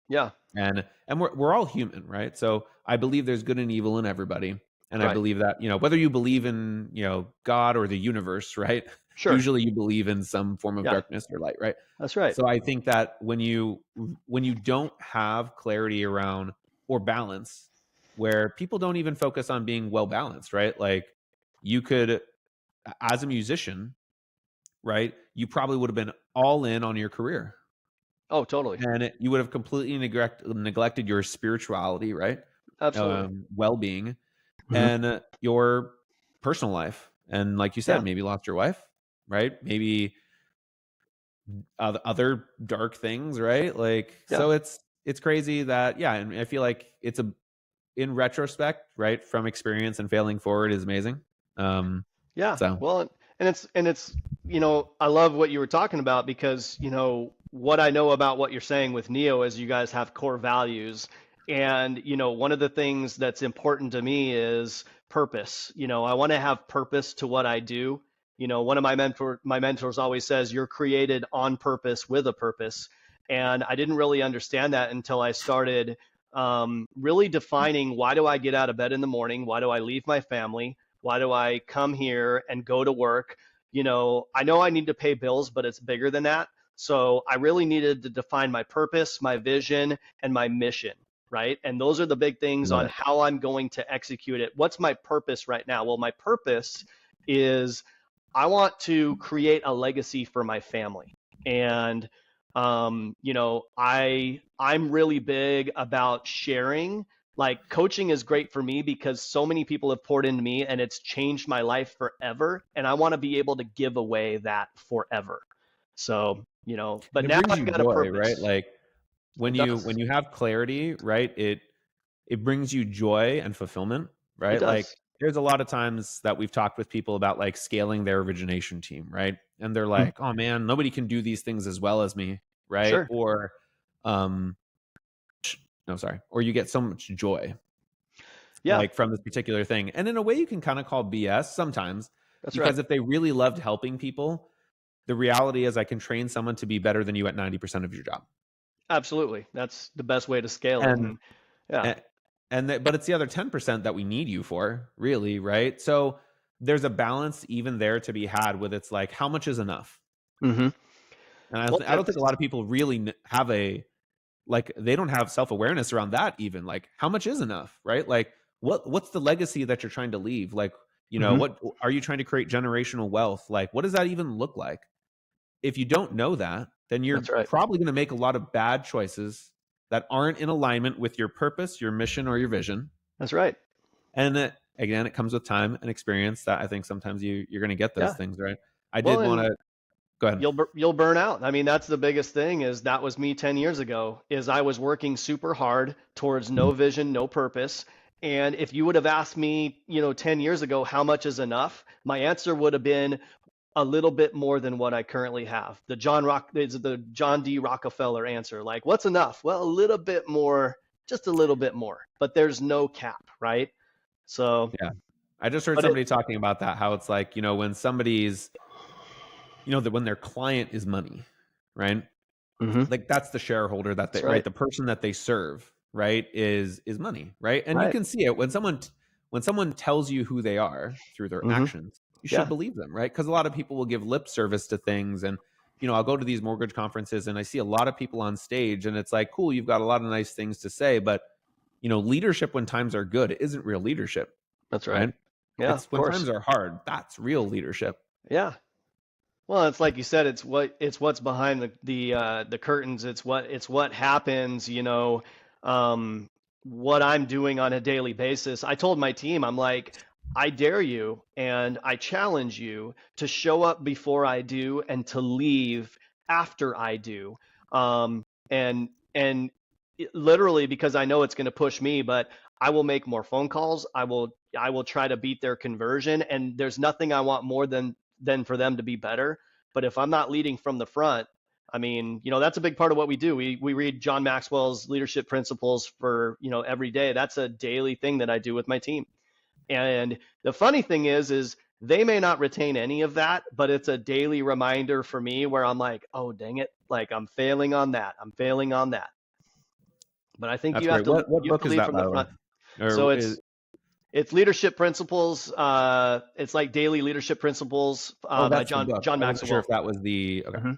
Yeah. And we're all human, right? So I believe there's good and evil in everybody. And I Right. believe that, whether you believe in, God or the universe, right? Sure. Usually you believe in some form of Yeah. darkness or light, right? That's right. So I think that when you don't have clarity around or balance, where people don't even focus on being well balanced, right? Like you could, as a musician, right? You probably would have been all in on your career, Oh, totally. and you would have completely neglected your spirituality, right? Absolutely. Well-being, Hmm. and your personal life, and like you said, Yeah. maybe lost your wife, right? Maybe other dark things, right? Like, Yeah. so it's crazy that, yeah, and I feel like it's a in retrospect, right, from experience and failing forward is amazing. Um, Yeah. so Well, and it's I love what you were talking about because what I know about what you're saying with Neo is you guys have core values, and one of the things that's important to me is purpose. I want to have purpose to what I do. One of my mentors always says you're created on purpose with a purpose, and I didn't really understand that until I started really defining why do I get out of bed in the morning? Why do I leave my family? Why do I come here and go to work? I know I need to pay bills, but it's bigger than that. So I really needed to define my purpose, my vision, and my mission, right? And those are the big things love on it. how I'm going to execute it. What's my purpose right now? Well, my purpose is I want to create a legacy for my family. And I'm really big about sharing. Like coaching is great for me because so many people have poured into me and it's changed my life forever. And I want to be able to give away that forever. So, but And it now brings I've you got a joy, right? purpose. Like when It you does. when you have clarity, right? It brings you joy and fulfillment, It right? Like does. there's a lot of times that we've talked with people about like scaling their origination team, right? And they're Mhm. like, "Oh man, nobody can do these things as well as me," right? Sure. Or um no, sorry. Or you get so much joy Yeah, like from this particular thing. And in a way you can kind of call BS sometimes that's right. because if they really loved helping people, the reality is I can train someone to be better than you at 90% of your job. Absolutely. That's the best way to scale it. And And yeah. and, but it's the other 10% that we need you for, really, right? So there's a balance even there to be had with it's like how much is enough? Hmm. And Well, I don't think a lot of people really have a like they don't have self-awareness around that even like how much is enough, right? Like what's the legacy that you're trying to leave? Like, hmm what are you trying to create generational wealth? Like what does that even look like? If you don't know that, then you're that's right. probably going to make a lot of bad choices that aren't in alignment with your purpose, your mission, or your vision. That's right. And again, it comes with time and experience that I think sometimes you're going to get those Yeah. things, right? I Well, did want and to go ahead. you'll burn out. I mean, that's the biggest thing is that was me 10 years ago is I was working super hard towards no vision, no purpose. And if you would have asked me, 10 years ago, how much is enough? My answer would have been a little bit more than what I currently have. The John D. Rockefeller answer, like, what's enough? Well, a little bit more, just a little bit more, but there's no cap, right? So, Yeah. I just heard but it, somebody talking about that, how it's like, when somebody's, that when their client is money, right? hmm Like that's the shareholder that they that's right, right, the person that they serve, right, is money, right? And you right. can see it when someone tells you who they are through their hmm actions, you should Yeah, believe them, right? Because a lot of people will give lip service to things, and I'll go to these mortgage conferences and I see a lot of people on stage, and it's like, cool, you've got a lot of nice things to say, but leadership when times are good isn't real leadership, that's right. right? Yeah, It's of when course. times are hard that's real leadership. Yeah. Well, it's like you said, it's what's behind the curtains. It's what happens, um, what I'm doing on a daily basis. I told my team, I'm like, I dare you and I challenge you to show up before I do and to leave after I do. And literally because I know it's going to push me, but I will make more phone calls. I will try to beat their conversion, and there's nothing I want more than for them to be better. But if I'm not leading from the front, I mean, that's a big part of what we do. We read John Maxwell's leadership principles for, every day. That's a daily thing that I do with my team. And the funny thing is they may not retain any of that, but it's a daily reminder for me where I'm like, oh, dang it. Like I'm failing on that. I'm failing on that. But I think That's you have great. to What you have book to is lead that, from by the the way? front. So Or is it's leadership principles. It's like daily leadership principles oh, by that's the John book. John I wasn't sure Maxwell. if that was the okay. hmm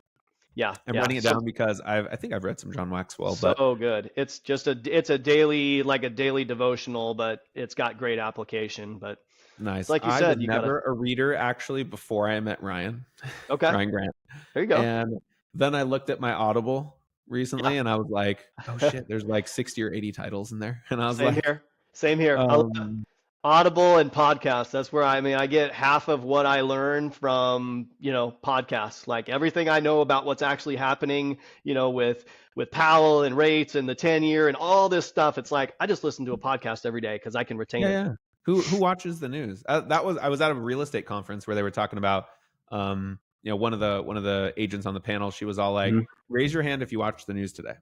Yeah, I'm yeah. writing it So down because I think I've read some John Maxwell, but so good. It's a daily, like a daily devotional, but it's got great application. But it's nice. like you I was said, you gotta. never a reader actually before I met Ryan, Okay, Ryan Grant. there you go. And then I looked at my Audible recently and I was like, oh Yeah. shit, there's like 60 or 80 titles in there. And I was Same like, here. Same here. I love um, Audible and podcasts. That's where I get half of what I learn from, podcasts. Like everything I know about what's actually happening, with Powell and rates and the 10-year and all this stuff. It's like I just listen to a podcast every day because I can retain yeah, it. yeah. Who watches the news? I was at a real estate conference where they were talking about one of the agents on the panel. She was all like, Mhm. raise your hand if you watch the news today,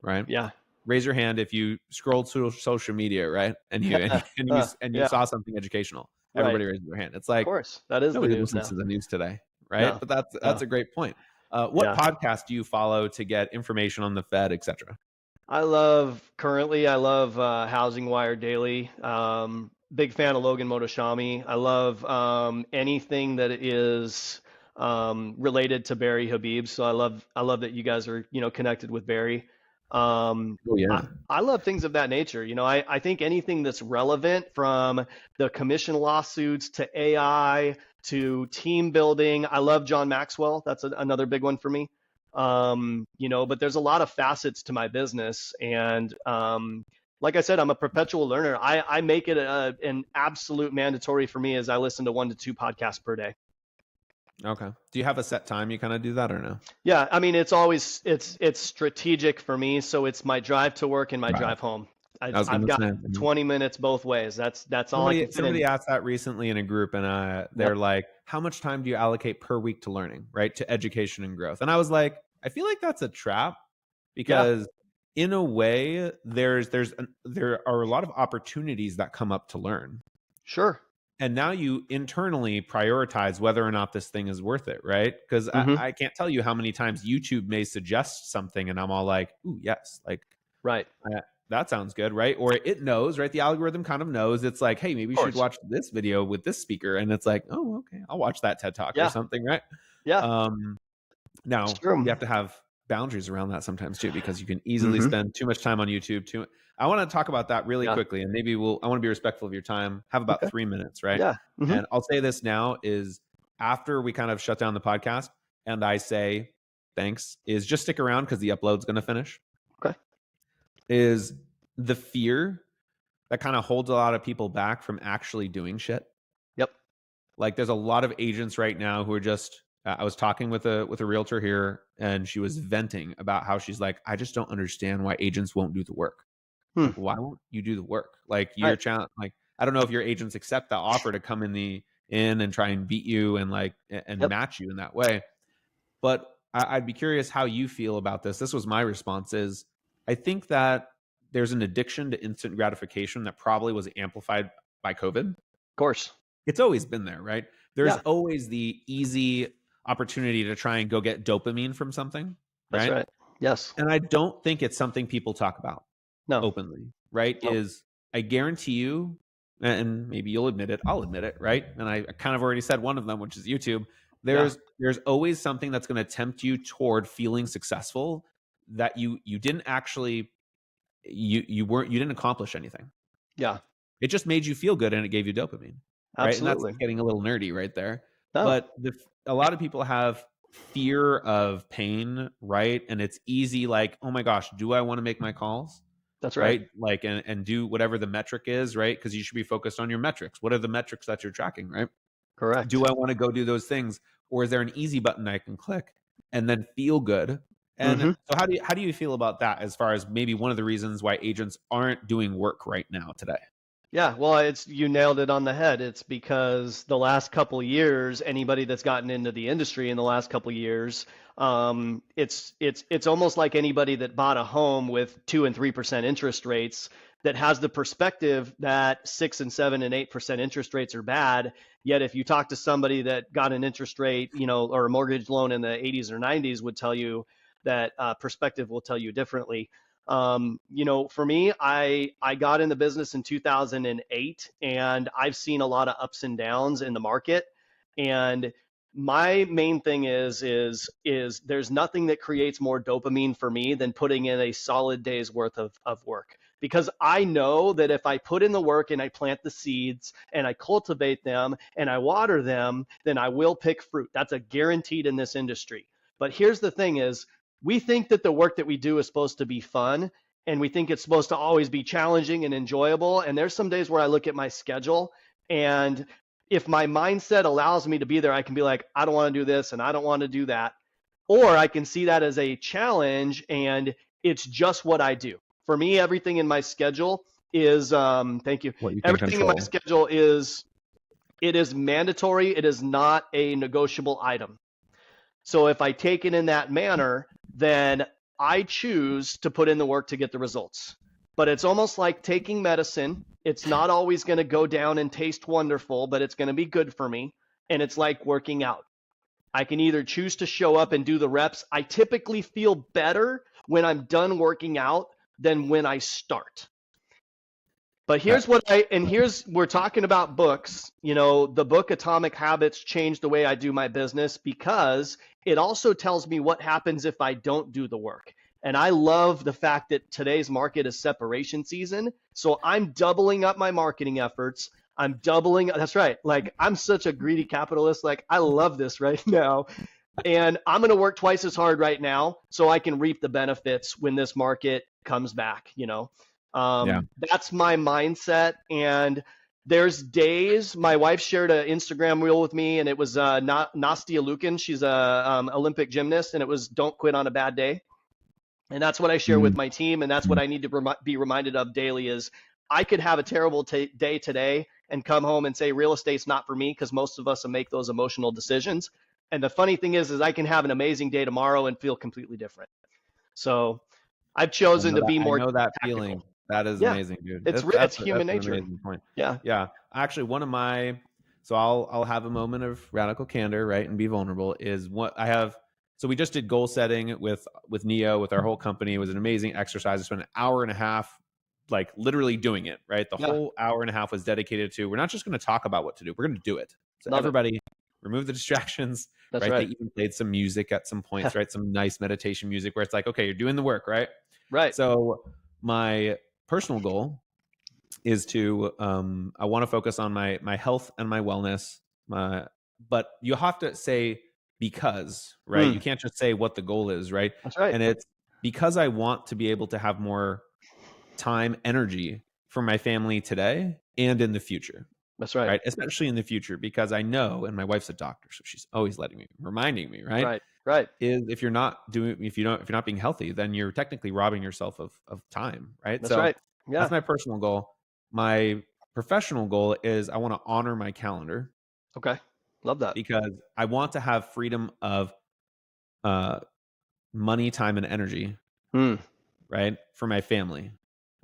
right? Yeah. Raise your hand if you scrolled through social media, right? And you Yeah. saw something educational. Right. Everybody raises their hand. It's Of like course. That is the nobody news listens now. to the news today, right? No. But that's No. a great point. What Yeah. podcast do you follow to get information on the Fed, etc.? I love Housing Wire Daily. Big fan of Logan Motoshami. I love anything that is related to Barry Habib. So I love that you guys are connected with Barry. Um, Oh I, yeah, I love things of that nature. I think anything that's relevant, from the commission lawsuits to AI to team building. I love John Maxwell. That's another big one for me. But there's a lot of facets to my business, and like I said, I'm a perpetual learner. I make it an absolute mandatory for me as I listen to 1 to 2 podcasts per day. okay. Do you have a set time you kind of do that or no? Yeah, I mean it's strategic for me, so it's my drive to work and my Right. drive home. I was I've gonna got say 20 minutes both ways. That's all I somebody can fit somebody in. asked that recently in a group, and they're Yep. like, "How much time do you allocate per week to learning, right? To education and growth?" And I was like, I feel like that's a trap Yeah. because in a way, there are a lot of opportunities that come up to learn. Sure. And now you internally prioritize whether or not this thing is worth it, right? Because Mm-hmm. I can't tell you how many times YouTube may suggest something, and I'm all like, "Ooh, yes, like Right. that sounds good," right? Or it knows, right? The algorithm kind of knows. It's like, hey, maybe Of you should course. watch this video with this speaker, and it's like, oh, okay, I'll watch that TED Talk or Yeah. something, right? Yeah. Um, It's Now true. you have to have boundaries around that sometimes too, because you can easily Mm-hmm. spend too much time on YouTube. I want to talk about that really Yeah. quickly, and maybe I want to be respectful of your time. Have about Okay. 3 minutes, right? Yeah. Mm-hmm. And I'll say this now is after we kind of shut down the podcast, and I say thanks, is just stick around because the upload's going to finish. Okay. Is the fear that kind of holds a lot of people back from actually doing shit. Yep. Like there's a lot of agents right now who are just I was talking with a realtor here and she was venting about how she's like, I just don't understand why agents won't do the work. Hmm. Like, why won't you do the work? Like Right. your challenge, like I don't know if your agents accept that offer to come in and try and beat you and and Yep. match you in that way. But I'd be curious how you feel about this. This was my response is I think that there's an addiction to instant gratification that probably was amplified by COVID. Of course. It's always been there, right? There's Yeah. always the easy opportunity to try and go get dopamine from something, That's right? right. Yes. And I don't think it's something people talk about No. openly, right? No. Is I guarantee you, and maybe you'll admit it, I'll admit it, right? And I kind of already said one of them, which is YouTube. Yeah. There's always something that's going to tempt you toward feeling successful that you didn't actually you didn't accomplish anything. Yeah. It just made you feel good and it gave you dopamine, right? And that's Absolutely. getting a little nerdy right there. No. But a lot of people have fear of pain, right? And it's easy like, oh my gosh, do I want to make my calls? That's right. right? Like, and do whatever the metric is, right? Because you should be focused on your metrics. What are the metrics that you're tracking, right? Do Correct. I want to go do those things, or is there an easy button I can click and then feel good? And Hmm. so how do you feel about that as far as maybe one of the reasons why agents aren't doing work right now today? Yeah, well, it's you nailed it on the head. It's because the last couple of years, anybody that's gotten into the industry in the last couple of years, it's almost like anybody that bought a home with 2 and 3% interest rates that has the perspective that 6 and 7 and 8% interest rates are bad. Yet, if you talk to somebody that got an interest rate, or a mortgage loan in the 80s or 90s, would tell you that perspective will tell you differently. For me, I got in the business in 2008, and I've seen a lot of ups and downs in the market. And my main thing is there's nothing that creates more dopamine for me than putting in a solid day's worth of work. Because I know that if I put in the work and I plant the seeds and I cultivate them and I water them, then I will pick fruit. That's a guaranteed in this industry. But here's the thing is, we think that the work that we do is supposed to be fun, and we think it's supposed to always be challenging and enjoyable. And there's some days where I look at my schedule, and if my mindset allows me to be there, I can be like, I don't want to do this and I don't want to do that. Or I can see that as a challenge and it's just what I do. For me, everything in my schedule is thank you. What you can Everything in my control. schedule is mandatory. It is not a negotiable item. So if I take it in that manner, then I choose to put in the work to get the results. But it's almost like taking medicine. It's not always going to go down and taste wonderful, but it's going to be good for me. And it's like working out. I can either choose to show up and do the reps. I typically feel better when I'm done working out than when I start. But here's That what we're talking about books. The book Atomic Habits changed the way I do my business because it also tells me what happens if I don't do the work. And I love the fact that today's market is separation season. So I'm doubling up my marketing efforts. That's right. Like, I'm such a greedy capitalist. Like, I love this right now. And I'm going to work twice as hard right now so I can reap the benefits when this market comes back. yeah. That's my mindset. And there's days, my wife shared an Instagram reel with me, and it was Nastia Lukin. She's a Olympic gymnast, and it was don't quit on a bad day. And that's what I share with Mhm. my team, and that's what I need to be reminded of daily is I could have a terrible day today and come home and say real estate's not for me, because most of us will make those emotional decisions. And the funny thing is I can have an amazing day tomorrow and feel completely different. So I've chosen to be I more know that tactical. feeling. That is Yeah, amazing, dude. it's human That's an nature. amazing point. Yeah. Yeah. Actually, one of my so I'll have a moment of radical candor, right, and be vulnerable. Is what I have. So we just did goal setting with Neo with our whole company. It was an amazing exercise. I spent an hour and a half, like literally doing it. Right, the Yeah. whole hour and a half was dedicated to. We're not just going to talk about what to do. We're going to do it. So Love it. everybody, remove the distractions. That's Right, they right. even played some music at some points. Right, some nice meditation music where it's like, okay, you're doing the work. Right. Right. So my personal goal is to I want to focus on my health and my wellness. But you have to say because, right? You Mm, can't just say what the goal is, right? that's right. And it's because I want to be able to have more time, energy for my family today and in the future, That's right. right? Especially in the future, because I know, and my wife's a doctor, so she's always reminding me, right? Right. Right. Is if you're not being healthy, then you're technically robbing yourself of time, right? That's So right. Yeah. that's my personal goal. My professional goal is I want to honor my calendar Okay. Love that. because I want to have freedom of uh, money, time, and energy, Mm, right, for my family,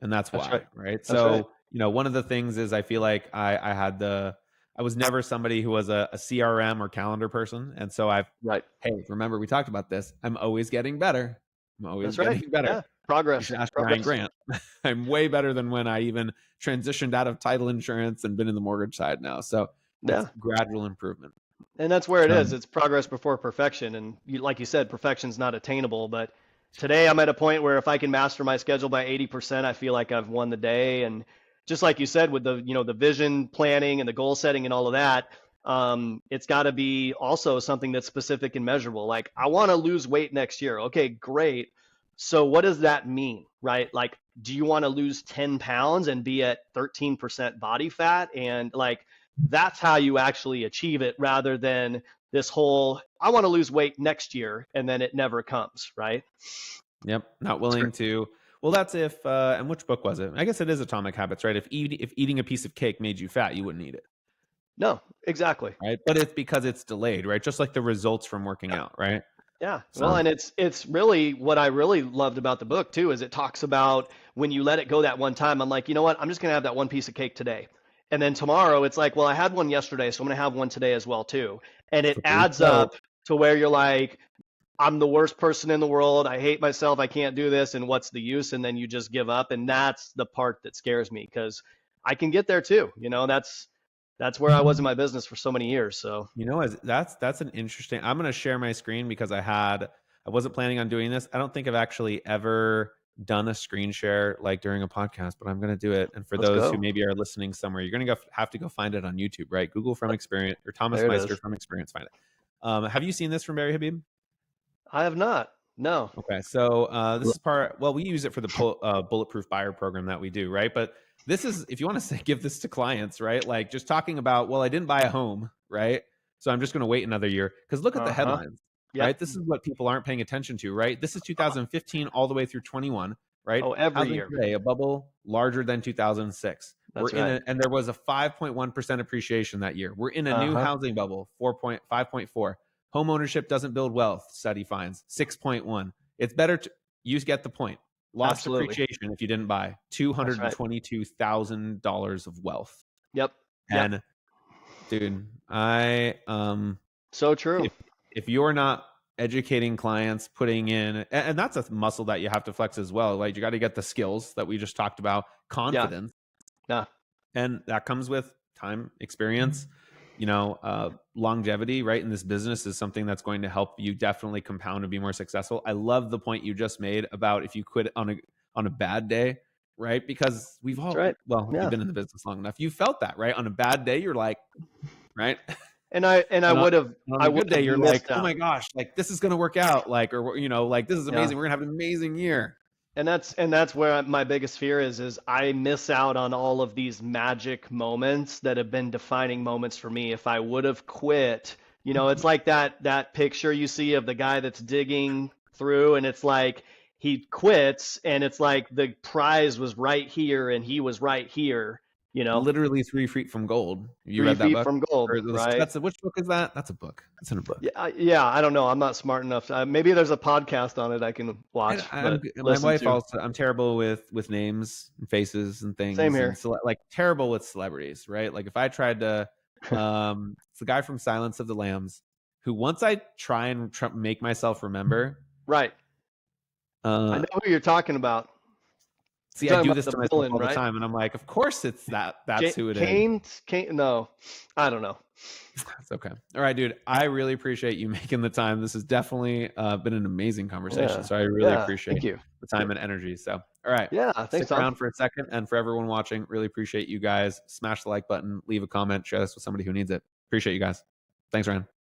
and that's that's why, right. right? That's right. So one of the things is I feel like I was never somebody who was a CRM or calendar person, and so Right. hey, remember we talked about this. I'm always getting better. I'm always That's right. getting better. Yeah. You Progress. should ask Ryan Progress. Grant. I'm way better than when I even transitioned out of title insurance and been in the mortgage side now. So it's Yeah. gradual improvement. And that's where it is. Um, It's progress before perfection. And like you said, perfection's not attainable. But today I'm at a point where if I can master my schedule by 80%, I feel like I've won the day. And just like you said, with the vision planning and the goal setting and all of that, it's got to be also something that's specific and measurable. Like, I want to lose weight next year. Okay, great. So what does that mean, right? Like, do you want to lose 10 pounds and be at 13% body fat? And like, that's how you actually achieve it rather than this whole, I want to lose weight next year and then it never comes, right? Yep. Not It's willing great. to. Well, that's if, and which book was it? I guess it is Atomic Habits, right? If eating a piece of cake made you fat, you wouldn't eat it, No, exactly. right? But it's because it's delayed, right? Just like the results from working Yeah. out, right? Yeah. Well, So and it's really what I really loved about the book too is it talks about when you let it go that one time. I'm like, you know what? I'm just gonna have that one piece of cake today. And then tomorrow it's like, well, I had one yesterday, so I'm gonna have one today as well too. And it slippery adds slope. up to where you're like, I'm the worst person in the world. I hate myself. I can't do this. And what's the use? And then you just give up. And that's the part that scares me because I can get there too. You know, that's where I was in my business for so many years. So You know, that's an interesting. I'm going to share my screen because I wasn't planning on doing this. I don't think I've actually ever done a screen share like during a podcast, but I'm going to do it. And for let's those who go. maybe are listening somewhere, you're going to have to go find it on YouTube, right? Google from experience or Thomas There it Meister is. from experience. Find it. Have you seen this from Barry Habib? I have not. No. Okay, so this is part. Well, we use it for the bulletproof buyer program that we do, right? But this is if you want to say give this to clients, right? Like just talking about, well, I didn't buy a home, right? So I'm just going to wait another year because look at the Uh-huh. headlines, right? Yep. This is what people aren't paying attention to, right? This is 2015 all the way through 21, right? Oh, every Housing year. today, a bubble larger than 2006. We're That's in right. a, and there was a 5.1% appreciation that year. We're in a new Uh-huh. housing bubble, 4.5.4. Home ownership doesn't build wealth, study finds, 6.1. It's better to you get the point. Lost Absolutely. appreciation if you didn't buy That's right. $222,000 of wealth. Yep. Yep. And dude, I So true. if you're not educating clients, putting in and that's a muscle that you have to flex as well. Like you got to get the skills that we just talked about, Yeah. confidence, Yeah. and that comes with time, experience, longevity, right? In this business is something that's going to help you definitely compound and be more successful. I love the point you just made about if you quit on a bad day, right? Because we've That's all, right. well, if you've Yeah. been in the business long enough, you felt that, right? On a bad day, you're like, right? And I And would have on I a would good day, have you're like, missed oh my out. gosh, like this is going to work out, like, or like this is Yeah. amazing. We're gonna have an amazing year. And that's where my biggest fear is I miss out on all of these magic moments that have been defining moments for me. If I would have quit, it's like that picture you see of the guy that's digging through, and it's like he quits, and it's like the prize was right here, and he was right here, you know, Literally 3 feet from gold. You three read that feet book? from gold, Or right? that's which book is that? That's a book. That's in a book. Yeah, yeah. I don't know. I'm not smart enough. Maybe there's a podcast on it I can watch, but My listen wife to. also. I'm terrible with names and faces and Same things, and here. so like terrible with celebrities, right? Like if I tried to, it's the guy from Silence of the Lambs, who once I try and make myself remember, Right. I uh, know who you're talking about. You're see, I talking do about this the to myself villain, all the right? time, and I'm like, of course it's that. That's who it is. Kane? No, I don't know. It's okay. All right, dude. I really appreciate you making the time. This has definitely been an amazing conversation. Yeah, So I really yeah. appreciate Thank you. the Thank time you. and energy. So, all right. Yeah, Stick thanks, Tom. around for a second. And for everyone watching, really appreciate you guys. Smash the like button, leave a comment, share this with somebody who needs it. Appreciate you guys. Thanks, Ryan.